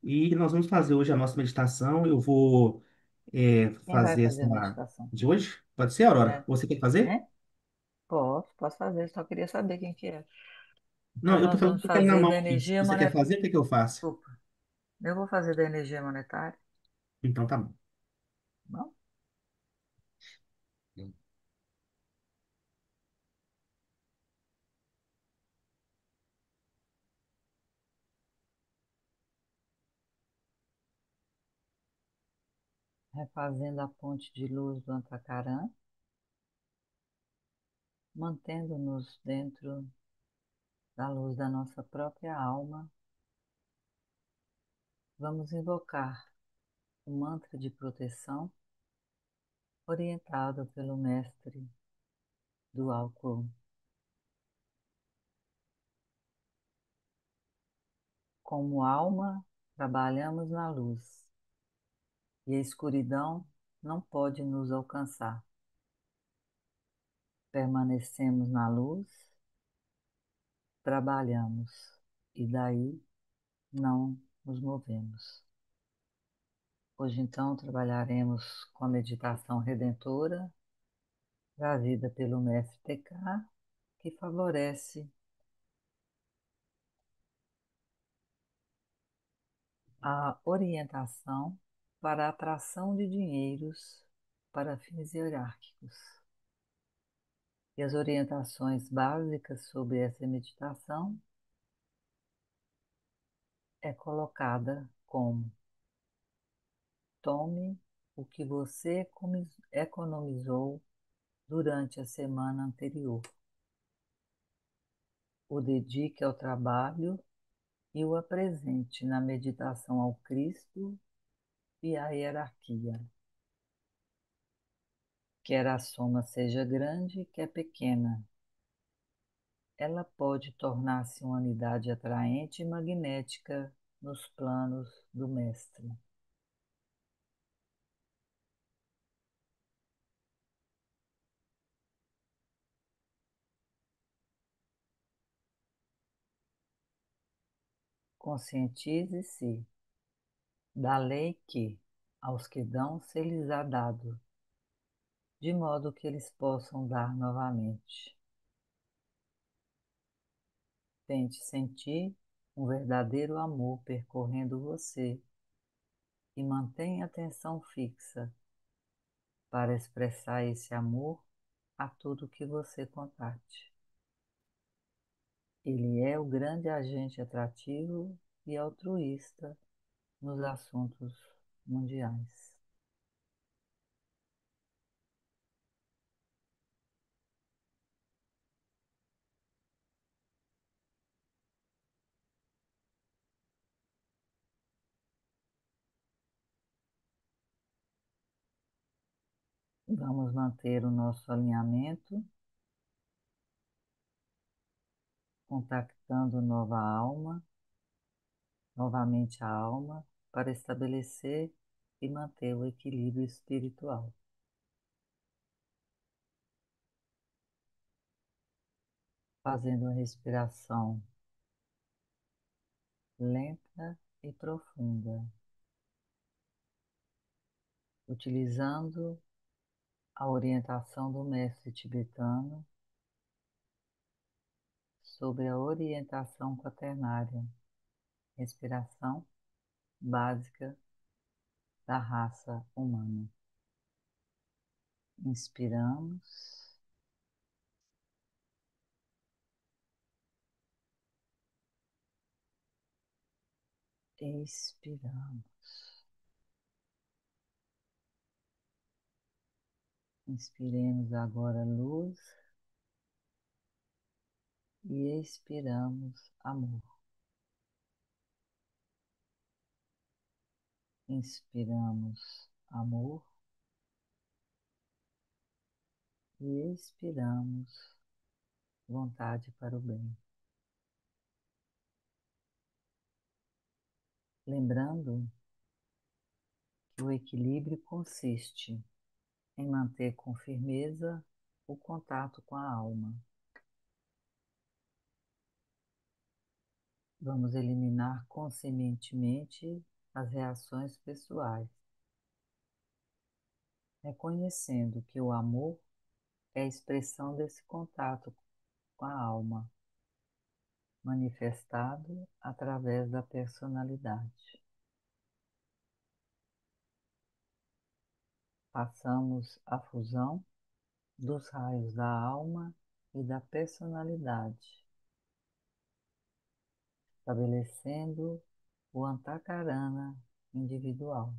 E nós vamos fazer hoje a nossa meditação. Eu vou Quem vai fazer fazer essa a meditação? de hoje. Pode ser, Aurora? É, Você quer fazer? né? Posso fazer, só queria saber quem que é. Não, Então, eu tô nós falando vamos que eu quero na fazer mão da aqui. Se energia você quer monetária. fazer, o que que eu faço? Desculpa, eu vou fazer da energia monetária. Então tá bom. Bom, refazendo a ponte de luz do Antacarã, mantendo-nos dentro da luz da nossa própria alma, vamos invocar o mantra de proteção orientado pelo mestre do álcool. Como alma, trabalhamos na luz e a escuridão não pode nos alcançar. Permanecemos na luz, trabalhamos e daí não nos movemos. Hoje, então, trabalharemos com a meditação redentora trazida pelo Mestre TK, que favorece a orientação para a atração de dinheiros para fins hierárquicos. E as orientações básicas sobre essa meditação é colocada como: tome o que você economizou durante a semana anterior, o dedique ao trabalho e o apresente na meditação ao Cristo e à hierarquia. Quer a soma seja grande, quer pequena, ela pode tornar-se uma unidade atraente e magnética nos planos do Mestre. conscientize-se da lei que, aos que dão, se lhes há dado, de modo que eles possam dar novamente. Tente sentir um verdadeiro amor percorrendo você e mantenha a atenção fixa para expressar esse amor a tudo que você contate. Ele é o grande agente atrativo e altruísta nos assuntos mundiais. Vamos manter o nosso alinhamento, contactando novamente a alma, para estabelecer e manter o equilíbrio espiritual. Fazendo uma respiração lenta e profunda, utilizando a orientação do mestre tibetano sobre a orientação quaternária, respiração básica da raça humana. Inspiramos, expiramos. Inspiremos agora luz e expiramos amor. Inspiramos amor e expiramos vontade para o bem. Lembrando que o equilíbrio consiste em manter com firmeza o contato com a alma. Vamos eliminar conscientemente as reações pessoais, reconhecendo que o amor é a expressão desse contato com a alma, manifestado através da personalidade. Façamos a fusão dos raios da alma e da personalidade, estabelecendo o Antakarana individual.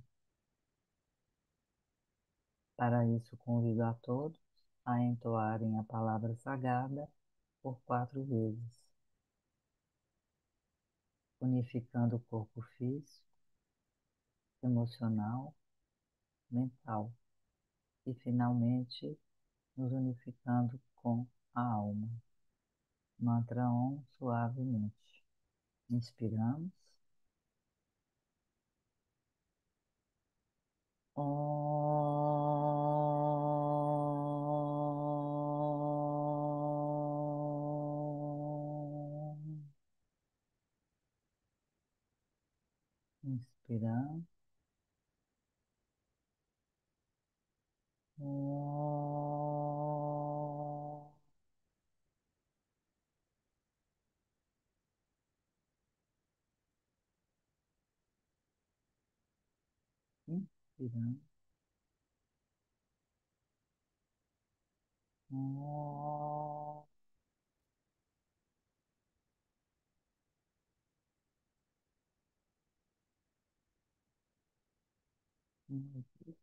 Para isso, convido a todos a entoarem a palavra sagrada por 4 vezes, unificando o corpo físico, emocional, mental e, finalmente, nos unificando com a alma. Mantra Om suavemente. Inspiramos. Om. Inspiramos. Om. Inspiramos. Om.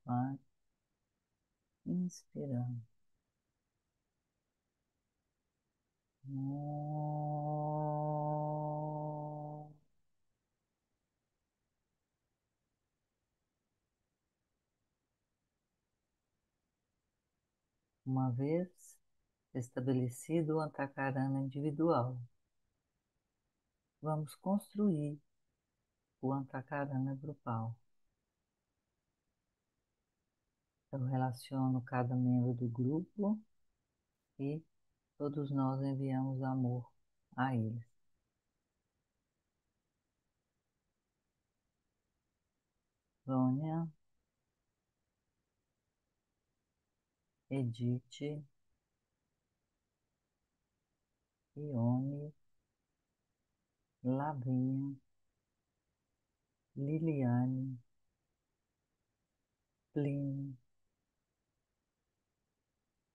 Vai. Inspirando. Om. Uma vez estabelecido o Antakarana individual, vamos construir o Antakarana grupal. Eu relaciono cada membro do grupo e todos nós enviamos amor a eles. Vânia, Edith, Ione, Lavinha, Liliane, Plínio,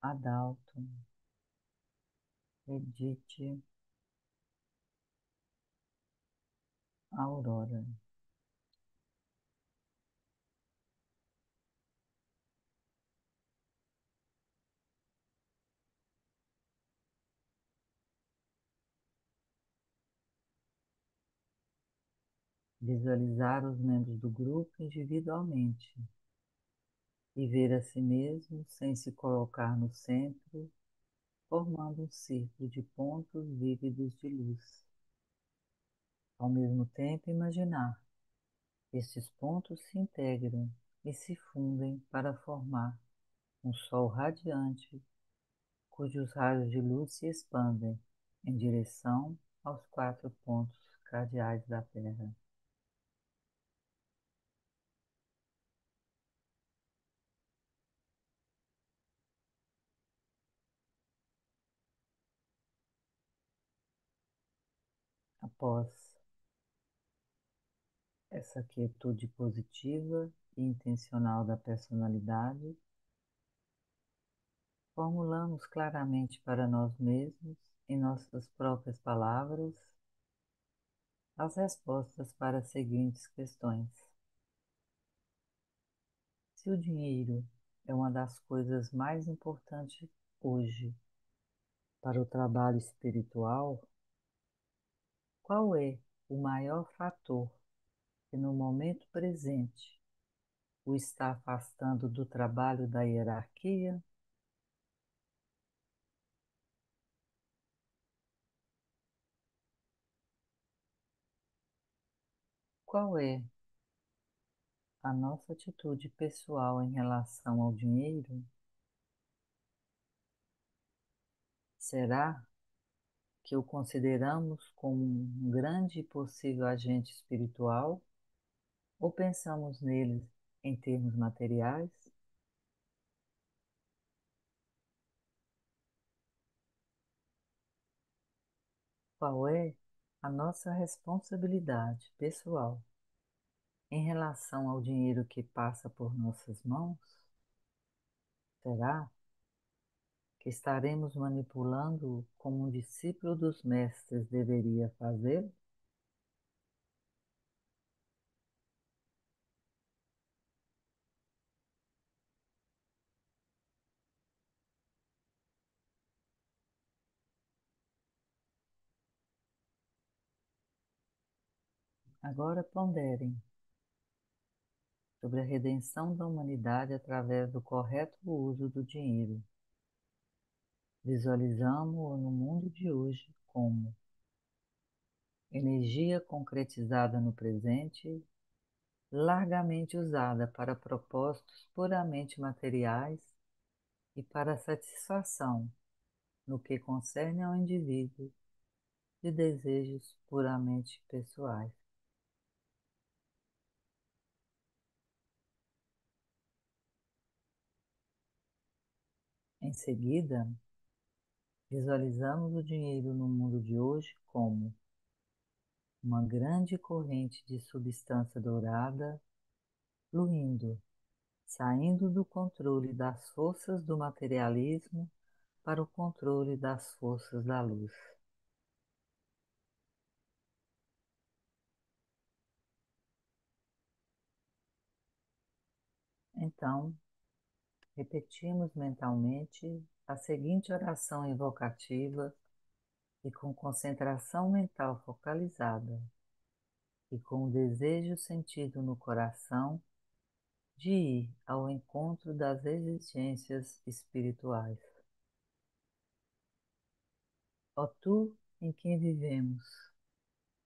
Adalto, Edith, Aurora. Visualizar os membros do grupo individualmente e ver a si mesmo sem se colocar no centro, formando um círculo de pontos vívidos de luz. Ao mesmo tempo, imaginar estes pontos se integram e se fundem para formar um sol radiante, cujos raios de luz se expandem em direção aos 4 pontos cardeais da Terra. Após essa quietude positiva e intencional da personalidade, formulamos claramente para nós mesmos, em nossas próprias palavras, as respostas para as seguintes questões. Se o dinheiro é uma das coisas mais importantes hoje para o trabalho espiritual, qual é o maior fator que no momento presente o está afastando do trabalho da hierarquia? Qual é a nossa atitude pessoal em relação ao dinheiro? Será que o consideramos como um grande e possível agente espiritual ou pensamos nele em termos materiais? Qual é a nossa responsabilidade pessoal em relação ao dinheiro que passa por nossas mãos? Será que estaremos manipulando como um discípulo dos mestres deveria fazer? Agora ponderem sobre a redenção da humanidade através do correto uso do dinheiro. Visualizamos-o no mundo de hoje como energia concretizada no presente, largamente usada para propósitos puramente materiais e para satisfação, no que concerne ao indivíduo, de desejos puramente pessoais. Em seguida, visualizamos o dinheiro no mundo de hoje como uma grande corrente de substância dourada fluindo, saindo do controle das forças do materialismo para o controle das forças da luz. Então, repetimos mentalmente a seguinte oração invocativa e com concentração mental focalizada e com o desejo sentido no coração de ir ao encontro das exigências espirituais. Ó Tu em quem vivemos,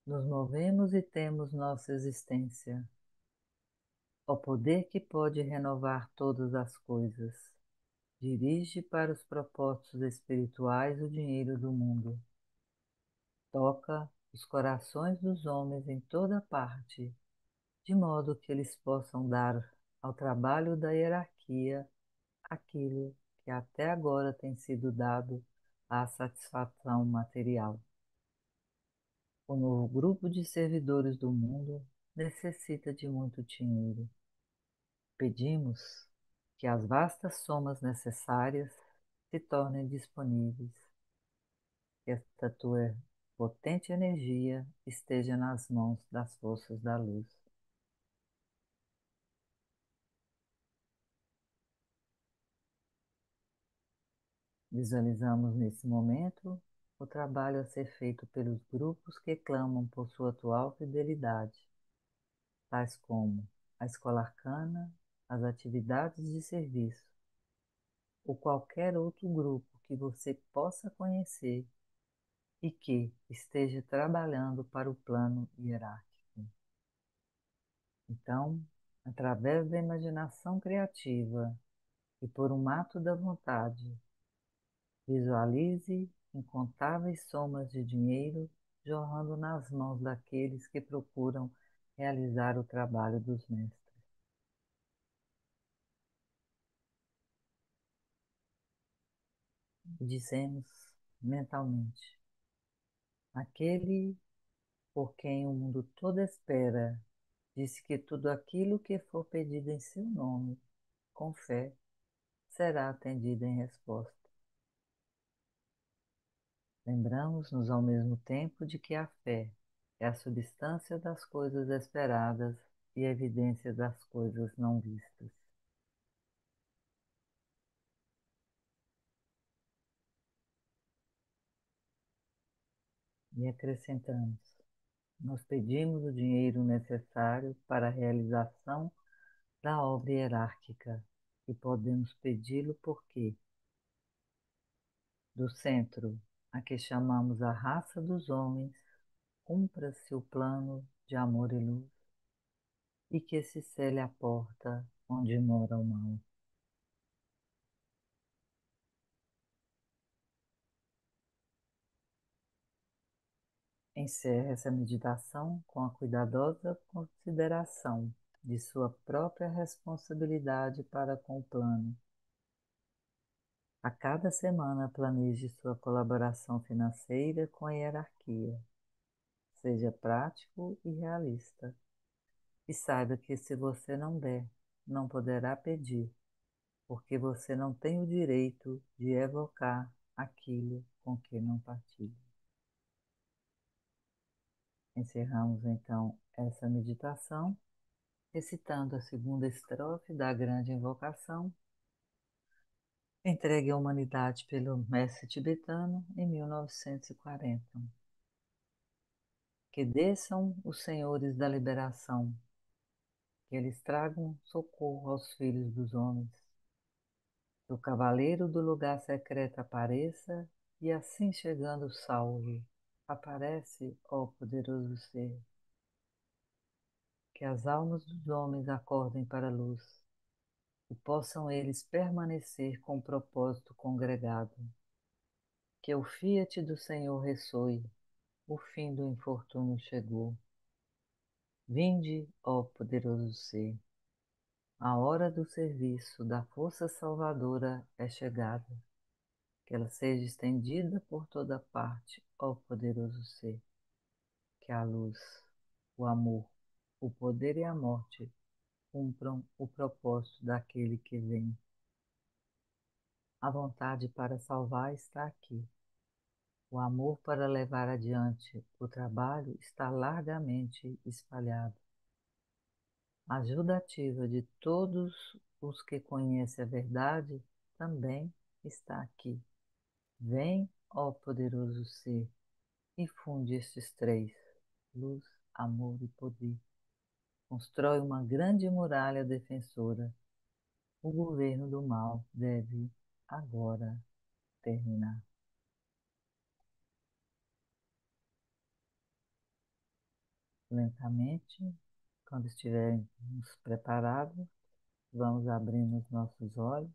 nos movemos e temos nossa existência. Ó poder que pode renovar todas as coisas, dirige para os propósitos espirituais o dinheiro do mundo. Toca os corações dos homens em toda parte, de modo que eles possam dar ao trabalho da hierarquia aquilo que até agora tem sido dado à satisfação material. O novo grupo de servidores do mundo necessita de muito dinheiro. Pedimos que as vastas somas necessárias se tornem disponíveis, que esta tua potente energia esteja nas mãos das forças da luz. Visualizamos nesse momento o trabalho a ser feito pelos grupos que clamam por sua atual fidelidade, tais como a escola arcana, as atividades de serviço, ou qualquer outro grupo que você possa conhecer e que esteja trabalhando para o plano hierárquico. Então, através da imaginação criativa e por um ato da vontade, visualize incontáveis somas de dinheiro jorrando nas mãos daqueles que procuram realizar o trabalho dos mestres. Dizemos mentalmente: aquele por quem o mundo todo espera, disse que tudo aquilo que for pedido em seu nome, com fé, será atendido em resposta. Lembramos-nos ao mesmo tempo de que a fé é a substância das coisas esperadas e a evidência das coisas não vistas. E acrescentamos: nós pedimos o dinheiro necessário para a realização da obra hierárquica e podemos pedi-lo porque, do centro a que chamamos a raça dos homens, cumpra-se o plano de amor e luz e que se cele a porta onde mora o mal. Encerre essa meditação com a cuidadosa consideração de sua própria responsabilidade para com o plano. A cada semana planeje sua colaboração financeira com a hierarquia. Seja prático e realista. E saiba que se você não der, não poderá pedir, porque você não tem o direito de evocar aquilo com que não partilha. Encerramos então essa meditação, recitando a segunda estrofe da grande invocação, entregue à humanidade pelo mestre tibetano em 1940. Que desçam os senhores da liberação, que eles tragam socorro aos filhos dos homens. Que o cavaleiro do lugar secreto apareça e assim chegando salve, aparece, ó poderoso ser. Que as almas dos homens acordem para a luz e possam eles permanecer com o propósito congregado. Que o fiat do Senhor ressoe, o fim do infortúnio chegou. Vinde, ó poderoso ser, a hora do serviço da força salvadora é chegada. Que ela seja estendida por toda parte, ó poderoso ser. Que a luz, o amor, o poder e a morte cumpram o propósito daquele que vem. A vontade para salvar está aqui. O amor para levar adiante o trabalho está largamente espalhado. A ajuda ativa de todos os que conhecem a verdade também está aqui. Vem, ó poderoso ser, e funde estes três: luz, amor e poder. Constrói uma grande muralha defensora. O governo do mal deve agora terminar. Lentamente, quando estivermos preparados, vamos abrindo os nossos olhos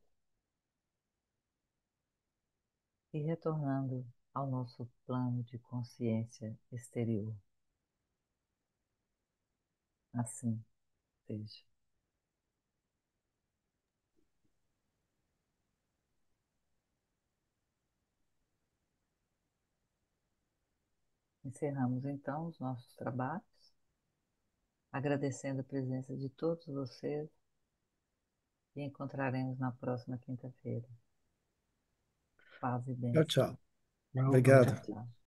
e retornando ao nosso plano de consciência exterior. Assim, proteja. Encerramos então os nossos trabalhos, agradecendo a presença de todos vocês e encontraremos na próxima quinta-feira. Paz e Tchau, bênção. tchau. Tchau, Obrigado. Tchau, tchau.